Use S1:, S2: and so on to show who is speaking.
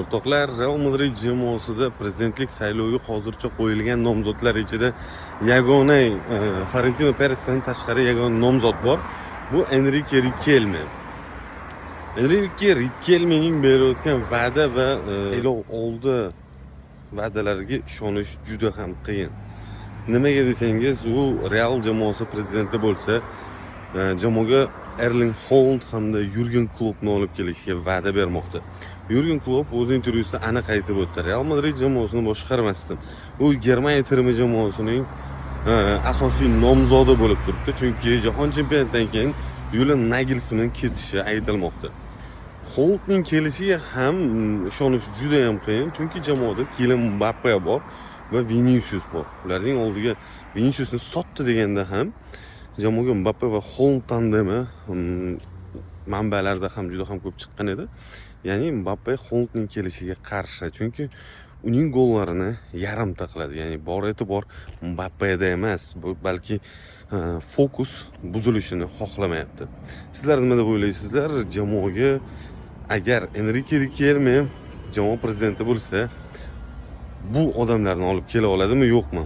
S1: O'rtoqlar, Real Madrid jamoasida prezidentlik sayloviga hozircha qo'yilgan nomzodlar ichida yagona Florentino Peresdan tashqari yagona nomzod bor. Bu Enrique Riquelme. Enrique Riquelmening berayotgan va'da va saylov oldi va'dalariga ishonish juda ham qiyin. Nimaga desangiz, u Real jamoasi prezidenti bo'lsa, jamoaga Erling Haaland hamda Yurgen Kloppni olib kelishga va'da bermoqda. Yurgen Klopp o'z intervyusida aniq aytib o'tdi. Real Madrid jamoasini boshqarmasdim. U Germaniya terma jamoasining asosiy nomzodi bo'lib turibdi, chunki jahon chempionatidan keyin Julian Nagelsmann ketishi aytilmoqda. Haalandning kelishiga ham ishonish juda ham qiyin, chunki jamoada Kylian Mbappe bor va Vinicius bor. Ularning oldiga Viniciusni sotdi deganda ham jamoaga Mbappe va Haaland tandemi manbalarda ham juda ham ko'p chiqqan edi. Ya'ni Mbappe Haalandning kelishiga qarshi, chunki uning gollarini yarimta qiladi. Ya'ni bor e'tibor Mbappe'da emas, balki fokus buzilishini xohlamayapti. Sizlar nima deb o'ylaysizlar? Jamoaga agar Enrique Riquelme jamoa prezidenti bo'lsa, bu odamlarni olib kela oladimi, yo'qmi?